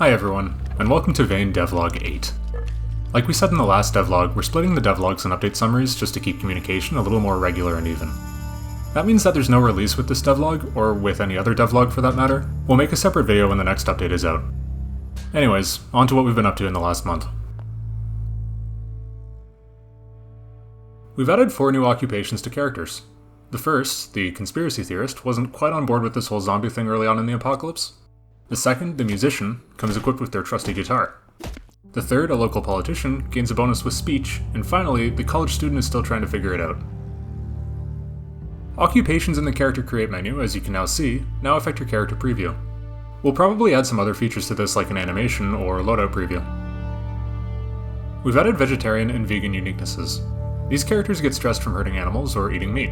Hi everyone, and welcome to Vane Devlog 8. Like we said in the last devlog, we're splitting the devlogs and update summaries just to keep communication a little more regular and even. That means that there's no release with this devlog, or with any other devlog for that matter. We'll make a separate video when the next update is out. Anyways, on to what we've been up to in the last month. We've added 4 new occupations to characters. The first, the conspiracy theorist, wasn't quite on board with this whole zombie thing early on in the apocalypse. The second, the musician, comes equipped with their trusty guitar. The third, a local politician, gains a bonus with speech, and finally, the college student is still trying to figure it out. Occupations in the character create menu, as you can now see, now affect your character preview. We'll probably add some other features to this like an animation or loadout preview. We've added vegetarian and vegan uniquenesses. These characters get stressed from hurting animals or eating meat.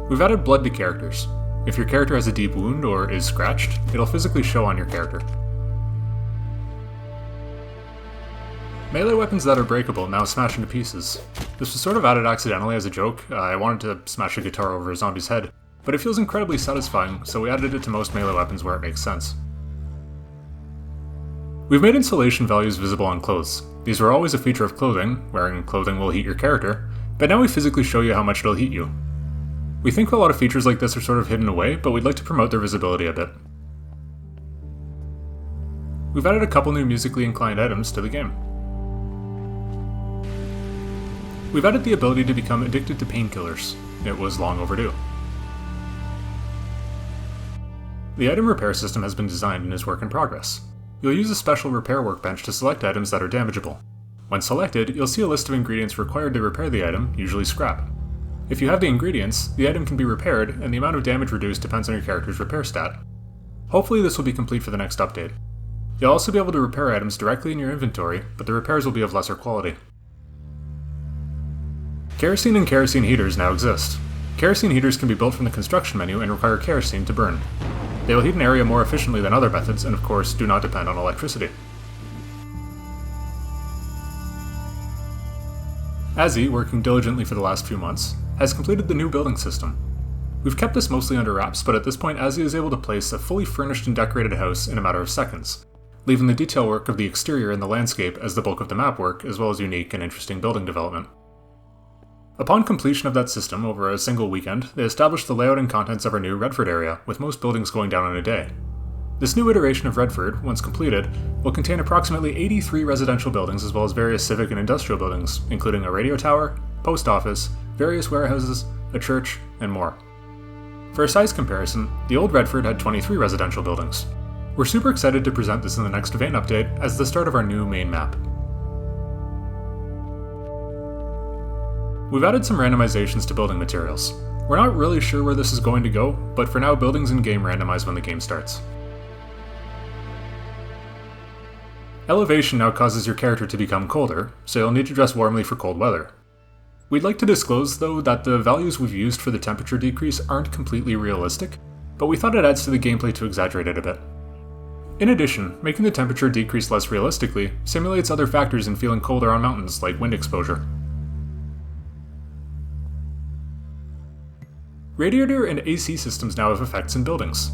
We've added blood to characters. If your character has a deep wound or is scratched, it'll physically show on your character. Melee weapons that are breakable now smash into pieces. This was sort of added accidentally as a joke. I wanted to smash a guitar over a zombie's head, but it feels incredibly satisfying, so we added it to most melee weapons where it makes sense. We've made insulation values visible on clothes. These were always a feature of clothing. Wearing clothing will heat your character, but now we physically show you how much it'll heat you. We think a lot of features like this are sort of hidden away, but we'd like to promote their visibility a bit. We've added a couple new musically inclined items to the game. We've added the ability to become addicted to painkillers. It was long overdue. The item repair system has been designed and is work in progress. You'll use a special repair workbench to select items that are damageable. When selected, you'll see a list of ingredients required to repair the item, usually scrap. If you have the ingredients, the item can be repaired, and the amount of damage reduced depends on your character's repair stat. Hopefully this will be complete for the next update. You'll also be able to repair items directly in your inventory, but the repairs will be of lesser quality. Kerosene and kerosene heaters now exist. Kerosene heaters can be built from the construction menu and require kerosene to burn. They will heat an area more efficiently than other methods and of course do not depend on electricity. Azzy, working diligently for the last few months, has completed the new building system. We've kept this mostly under wraps, but at this point Azzy is able to place a fully furnished and decorated house in a matter of seconds, leaving the detail work of the exterior and the landscape as the bulk of the map work, as well as unique and interesting building development. Upon completion of that system over a single weekend, they established the layout and contents of our new Redford area, with most buildings going down in a day. This new iteration of Redford, once completed, will contain approximately 83 residential buildings as well as various civic and industrial buildings, including a radio tower, post office, various warehouses, a church, and more. For a size comparison, the old Redford had 23 residential buildings. We're super excited to present this in the next Vane update as the start of our new main map. We've added some randomizations to building materials. We're not really sure where this is going to go, but for now buildings in-game randomize when the game starts. Elevation now causes your character to become colder, so you'll need to dress warmly for cold weather. We'd like to disclose, though, that the values we've used for the temperature decrease aren't completely realistic, but we thought it adds to the gameplay to exaggerate it a bit. In addition, making the temperature decrease less realistically simulates other factors in feeling colder on mountains, like wind exposure. Radiator and AC systems now have effects in buildings.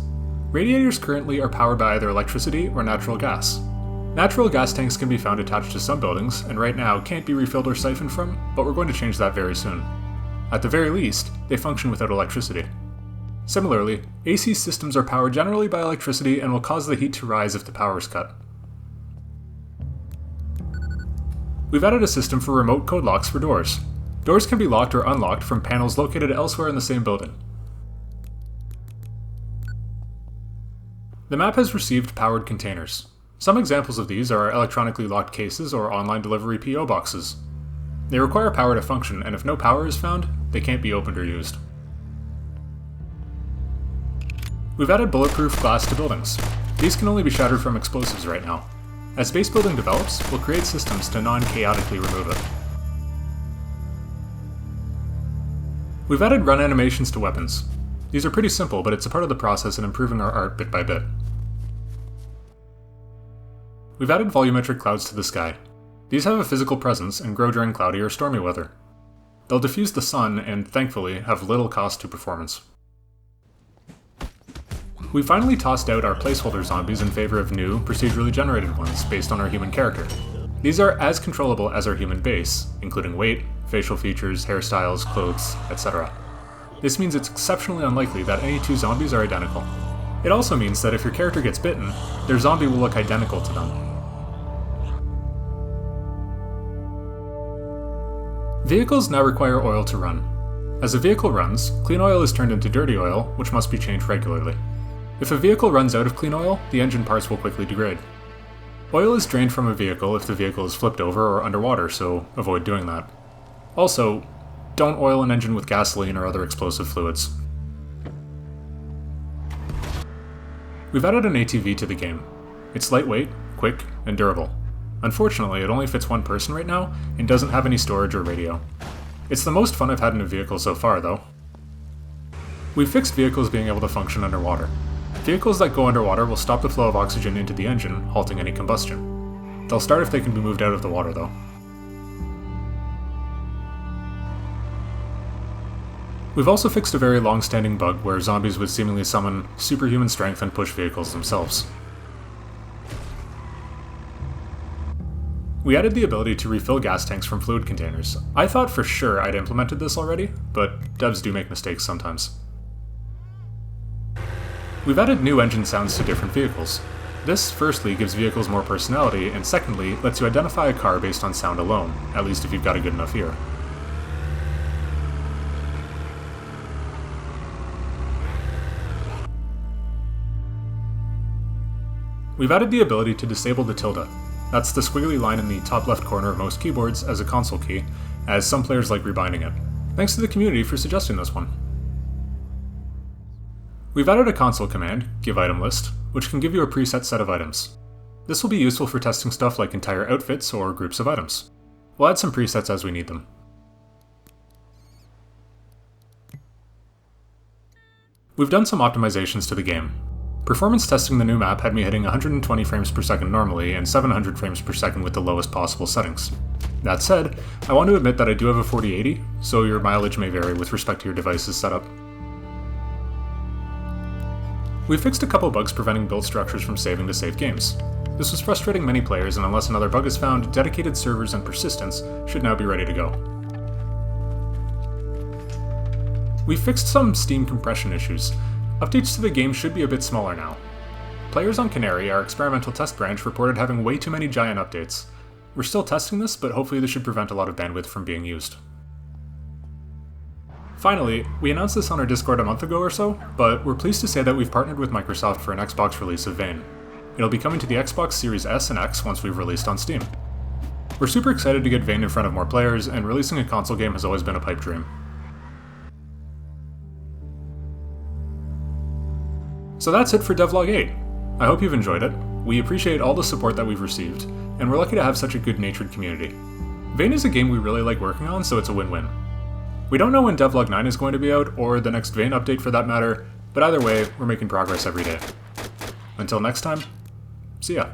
Radiators currently are powered by either electricity or natural gas. Natural gas tanks can be found attached to some buildings, and right now can't be refilled or siphoned from, but we're going to change that very soon. At the very least, they function without electricity. Similarly, AC systems are powered generally by electricity and will cause the heat to rise if the power is cut. We've added a system for remote code locks for doors. Doors can be locked or unlocked from panels located elsewhere in the same building. The map has received powered containers. Some examples of these are electronically locked cases or online delivery PO boxes. They require power to function, and if no power is found, they can't be opened or used. We've added bulletproof glass to buildings. These can only be shattered from explosives right now. As base building develops, we'll create systems to non-chaotically remove it. We've added run animations to weapons. These are pretty simple, but it's a part of the process in improving our art bit by bit. We've added volumetric clouds to the sky. These have a physical presence and grow during cloudy or stormy weather. They'll diffuse the sun and, thankfully, have little cost to performance. We finally tossed out our placeholder zombies in favor of new, procedurally generated ones based on our human character. These are as controllable as our human base, including weight, facial features, hairstyles, clothes, etc. This means it's exceptionally unlikely that any two zombies are identical. It also means that if your character gets bitten, their zombie will look identical to them. Vehicles now require oil to run. As a vehicle runs, clean oil is turned into dirty oil, which must be changed regularly. If a vehicle runs out of clean oil, the engine parts will quickly degrade. Oil is drained from a vehicle if the vehicle is flipped over or underwater, so avoid doing that. Also, don't oil an engine with gasoline or other explosive fluids. We've added an ATV to the game. It's lightweight, quick, and durable. Unfortunately, it only fits one person right now, and doesn't have any storage or radio. It's the most fun I've had in a vehicle so far, though. We've fixed vehicles being able to function underwater. Vehicles that go underwater will stop the flow of oxygen into the engine, halting any combustion. They'll start if they can be moved out of the water, though. We've also fixed a very long-standing bug where zombies would seemingly summon superhuman strength and push vehicles themselves. We added the ability to refill gas tanks from fluid containers. I thought for sure I'd implemented this already, but devs do make mistakes sometimes. We've added new engine sounds to different vehicles. This, firstly, gives vehicles more personality, and secondly, lets you identify a car based on sound alone, at least if you've got a good enough ear. We've added the ability to disable the tilde. That's the squiggly line in the top left corner of most keyboards as a console key, as some players like rebinding it. Thanks to the community for suggesting this one. We've added a console command, giveItemList, which can give you a preset set of items. This will be useful for testing stuff like entire outfits or groups of items. We'll add some presets as we need them. We've done some optimizations to the game. Performance testing the new map had me hitting 120 frames per second normally and 700 frames per second with the lowest possible settings. That said, I want to admit that I do have a 4080, so your mileage may vary with respect to your device's setup. We fixed a couple bugs preventing build structures from saving to save games. This was frustrating many players, and unless another bug is found, dedicated servers and persistence should now be ready to go. We fixed some Steam compression issues. Updates to the game should be a bit smaller now. Players on Canary, our experimental test branch, reported having way too many giant updates. We're still testing this, but hopefully this should prevent a lot of bandwidth from being used. Finally, we announced this on our Discord a month ago or so, but we're pleased to say that we've partnered with Microsoft for an Xbox release of Vane. It'll be coming to the Xbox Series S and X once we've released on Steam. We're super excited to get Vane in front of more players, and releasing a console game has always been a pipe dream. So that's it for Devlog 8. I hope you've enjoyed it. We appreciate all the support that we've received, and we're lucky to have such a good-natured community. Vane is a game we really like working on, so it's a win-win. We don't know when Devlog 9 is going to be out, or the next Vane update for that matter, but either way, we're making progress every day. Until next time, see ya.